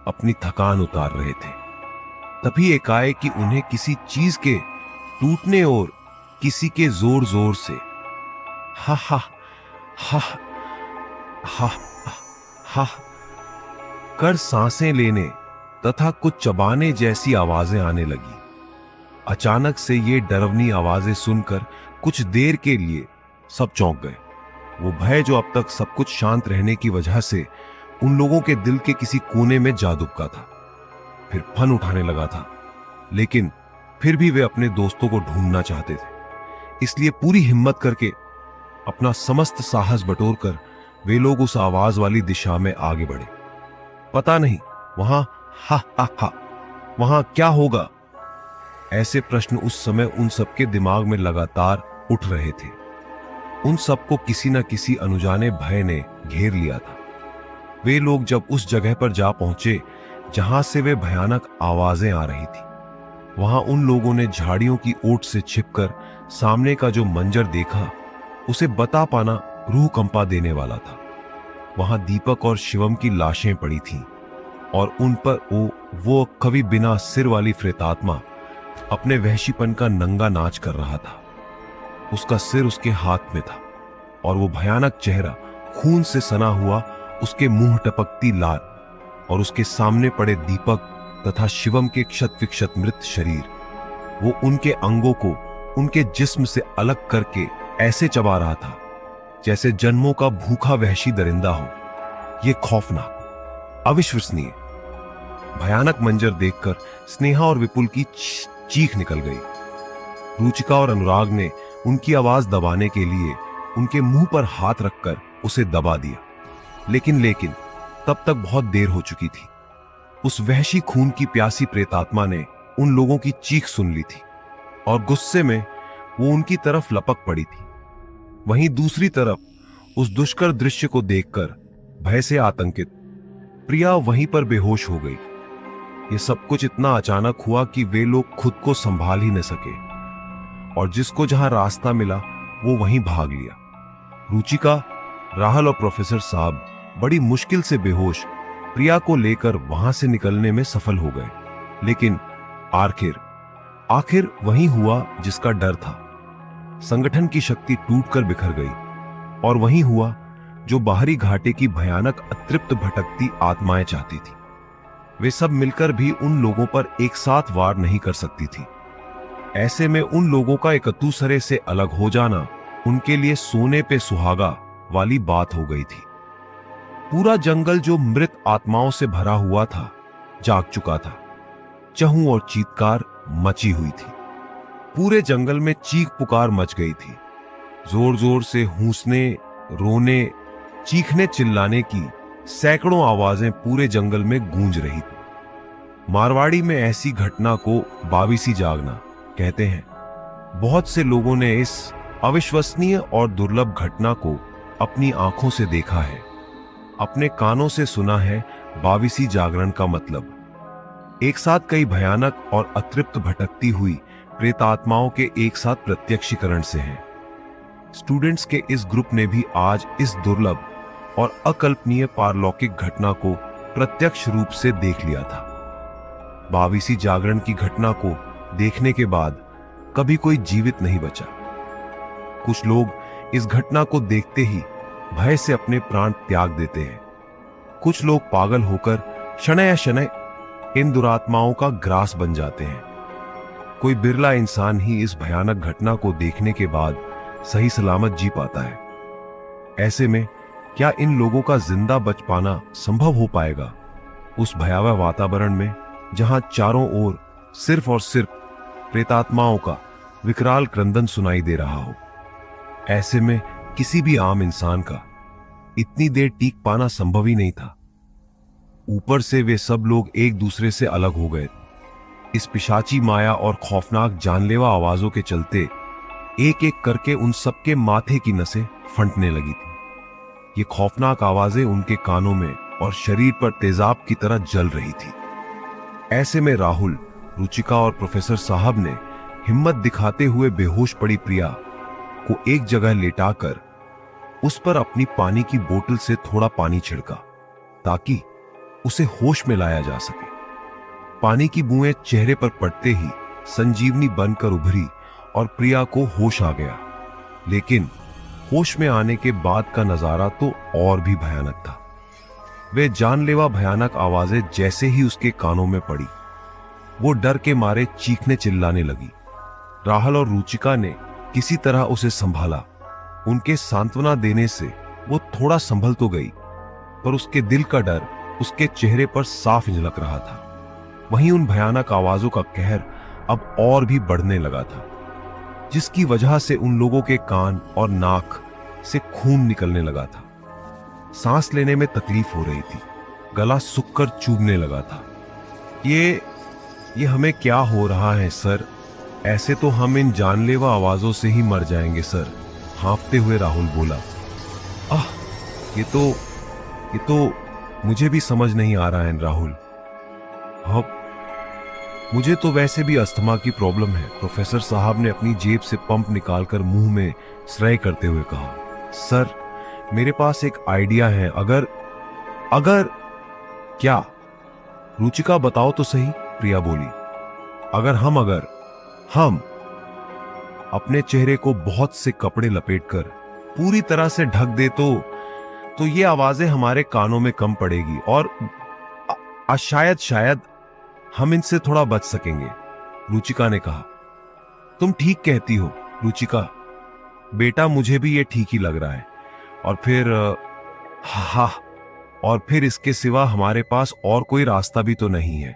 अपनी थकान उतार रहे थे। तभी एकाएक कि उन्हें किसी चीज के टूटने और किसी के जोर जोर से हा हा हा हा हा कर सांसें लेने तथा कुछ चबाने जैसी आवाजें आने लगी। अचानक से ये डरावनी आवाजें सुनकर कुछ देर के लिए सब चौंक गए। वो भय जो अब तक सब कुछ शांत रहने की वजह से उन लोगों के दिल के किसी कोने में जा दुबका था, फिर फन उठाने लगा था। लेकिन फिर भी वे अपने दोस्तों को ढूंढना चाहते थे, इसलिए पूरी हिम्मत करके अपना समस्त साहस बटोरकर वे लोग उस आवाज वाली दिशा में आगे बढ़े। पता नहीं वहां हा हा हा वहां क्या होगा, ऐसे प्रश्न उस समय उन सबके दिमाग में लगातार उठ रहे थे। उन सबको किसी न किसी अनजाने भय ने घेर लिया था। वे लोग जब उस जगह पर जा पहुंचे जहां से वे भयानक आवाजें आ रही थी, वहां उन लोगों ने झाड़ियों की ओट से छिपकर सामने का जो मंजर देखा उसे बता पाना रूह कंपा देने वाला था। वहां दीपक और शिवम की लाशें पड़ी थीं और उन पर वो कभी बिना सिर वाली प्रेतात्मा अपने वहशीपन का नंगा नाच कर रहा था। उसका सिर उसके हाथ में था और वो भयानक चेहरा खून से सना हुआ, उसके मुंह टपकती लाल और उसके सामने पड़े दीपक तथा शिवम के क्षत विक्षत मृत शरीर, वो उनके अंगों को उनके जिस्म से अलग करके ऐसे चबा रहा था जैसे जन्मों का भूखा वहशी दरिंदा हो। यह खौफनाक, अविश्वसनीय, भयानक मंजर देखकर स्नेहा और विपुल की चीख निकल गई। रुचिका और अनुराग ने उनकी आवाज दबाने के लिए उनके मुंह पर हाथ रखकर उसे दबा दिया, लेकिन तब तक बहुत देर हो चुकी थी। उस वहशी खून की प्यासी प्रेतात्मा ने उन लोगों की चीख सुन ली थी और गुस्से में वो उनकी तरफ लपक पड़ी थी। वहीं दूसरी तरफ उस दुष्कर दृश्य को देखकर भय से आतंकित प्रिया वहीं पर बेहोश हो गई। ये सब कुछ इतना अचानक हुआ कि वे लोग खुद को संभाल ही न सके और जिसको जहां रास्ता मिला वो वहीं भाग लिया। रुचिका, राहुल और प्रोफेसर साहब बड़ी मुश्किल से बेहोश प्रिया को लेकर वहां से निकलने में सफल हो गए, लेकिन आखिर वही हुआ जिसका डर था। संगठन की शक्ति टूटकर बिखर गई और वही हुआ जो बाहरी घाटे की भयानक अतृप्त भटकती आत्माएं चाहती थी। वे सब मिलकर भी उन लोगों पर एक साथ वार नहीं कर सकती थी। ऐसे में उन लोगों का एक दूसरे से अलग हो जाना उनके लिए सोने पे सुहागा वाली बात हो गई थी। पूरा जंगल जो मृत आत्माओं से भरा हुआ था जाग चुका था। चहू और चीत्कार मची हुई थी। पूरे जंगल में चीख पुकार मच गई थी। जोर जोर से हूंसने, रोने, चीखने, चिल्लाने की सैकड़ों आवाजें पूरे जंगल में गूंज रही थी। मारवाड़ी में ऐसी घटना को बाविसी जागना कहते हैं। बहुत से लोगों ने इस अविश्वसनीय और दुर्लभ घटना को अपनी आंखों से देखा है, अपने कानों से सुना है। बाविसी जागरण का मतलब एक साथ कई भयानक और अतृप्त भटकती हुई प्रेतात्माओं के एक साथ प्रत्यक्षीकरण से है। स्टूडेंट्स के इस ग्रुप ने भी आज इस दुर्लभ और अकल्पनीय पारलौकिक घटना को प्रत्यक्ष रूप से देख लिया था। बाविसी जागरण की घटना को देखने के बाद कभी कोई जीवित नहीं बचा। कुछ लोग इस घटना को देखते ही भय से अपने प्राण त्याग देते हैं। कुछ लोग पागल होकर शनय शनय इन दुरात्माओं का ग्रास बन जाते हैं। कोई बिरला इंसान ही इस भयानक घटना को देखने के बाद सही सलामत जी पाता है। ऐसे में क्या इन लोगों का जिंदा बच पाना संभव हो पाएगा उस भयावह वातावरण में जहां चारों ओर सिर्फ और सिर्फ प्रेतात्माओं का विकराल क्रंदन सुनाई दे रहा हो? ऐसे में किसी भी आम इंसान का इतनी देर टीक पाना संभव ही नहीं था। ऊपर से वे सब लोग एक दूसरे से अलग हो गए। इस पिशाची माया और खौफनाक जानलेवा आवाजों के चलते एक एक करके उन सबके माथे की नसें फंटने लगी थी। ये खौफनाक आवाजें उनके कानों में और शरीर पर तेजाब की तरह जल रही थी। ऐसे में राहुल, रुचिका और प्रोफेसर साहब ने हिम्मत दिखाते हुए बेहोश पड़ी प्रिया को एक जगह लेटाकर उस पर अपनी पानी की बोतल से थोड़ा पानी छिड़का ताकि उसे होश में लाया जा सके। पानी की बूंदें चेहरे पर पड़ते ही संजीवनी बनकर उभरी और प्रिया को होश आ गया। लेकिन होश में आने के बाद का नजारा तो और भी भयानक था। वे जानलेवा भयानक आवाजें जैसे ही उसके कानों में पड़ी, वो डर के मारे चीखने चिल्लाने लगी। राहुल और रुचिका ने किसी तरह उसे संभाला। उनके सांत्वना देने से वो थोड़ा संभल तो गई, पर उसके दिल का डर उसके चेहरे पर साफ झलक रहा था। वहीं उन भयानक आवाजों का कहर अब और भी बढ़ने लगा था, जिसकी वजह से उन लोगों के कान और नाक से खून निकलने लगा था। सांस लेने में तकलीफ हो रही थी, गला सूखकर चूबने लगा था। ये हमें क्या हो रहा है सर? ऐसे तो हम इन जानलेवा आवाजों से ही मर जाएंगे सर, हांफते हुए राहुल बोला। आह, ये तो मुझे भी समझ नहीं आ रहा है राहुल। अब मुझे तो वैसे भी अस्थमा की प्रॉब्लम है, प्रोफेसर साहब ने अपनी जेब से पंप निकालकर मुंह में स्प्रे करते हुए कहा। सर, मेरे पास एक आइडिया है। अगर क्या? रुचिका बताओ तो सही, प्रिया बोली। अगर हम अपने चेहरे को बहुत से कपड़े लपेटकर पूरी तरह से ढक दे तो ये आवाजें हमारे कानों में कम पड़ेगी और शायद हम इनसे थोड़ा बच सकेंगे, रुचिका ने कहा। तुम ठीक कहती हो रुचिका बेटा, मुझे भी ये ठीक ही लग रहा है। और फिर इसके सिवा हमारे पास और कोई रास्ता भी तो नहीं है।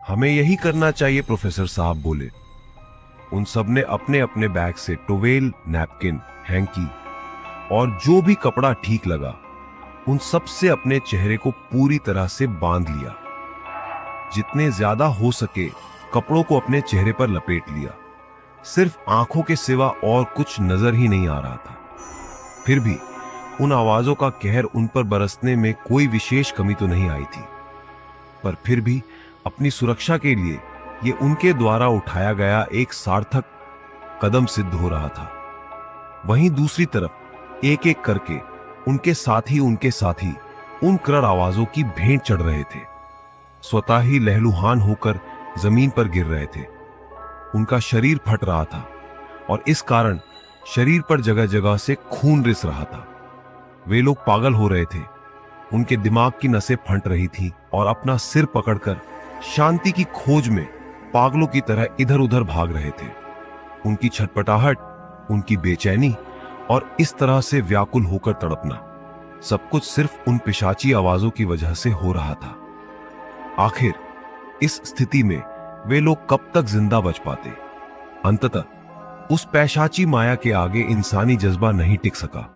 हमें यही करना चाहिए, प्रोफेसर साहब बोले। उन सब ने अपने अपने बैग से टोवेल, नैपकिन, हैंकी और जो भी कपड़ा ठीक लगा, उन सब से अपने चेहरे को पूरी तरह से बांध लिया। जितने ज्यादा हो सके कपड़ों को अपने चेहरे पर लपेट लिया। सिर्फ आंखों के सिवा और कुछ नजर ही नहीं आ रहा था। फिर भी उन आवाजों का कहर उन पर बरसने में कोई विशेष कमी तो नहीं आई थी, पर फिर भी अपनी सुरक्षा के लिए ये उनके द्वारा उठाया गया एक सार्थक कदम सिद्ध हो रहा था। वहीं दूसरी तरफ एक एक करके उनके साथी उन क्रर आवाजों की भेंट चढ़ रहे थे। स्वतः ही लहलुहान होकर जमीन पर गिर रहे थे। उनका शरीर फट रहा था और इस कारण शरीर पर जगह जगह से खून रिस रहा था। वे लोग पागल हो रहे थे। उनके दिमाग की नसें फट रही थीं और अपना सिर पकड़कर शांति की खोज में पागलों की तरह इधर उधर भाग रहे थे। उनकी छटपटाहट, उनकी बेचैनी और इस तरह से व्याकुल होकर तड़पना, सब कुछ सिर्फ उन पिशाची आवाजों की वजह से हो रहा था। आखिर इस स्थिति में वे लोग कब तक जिंदा बच पाते? अंततः उस पैशाची माया के आगे इंसानी जज्बा नहीं टिक सका।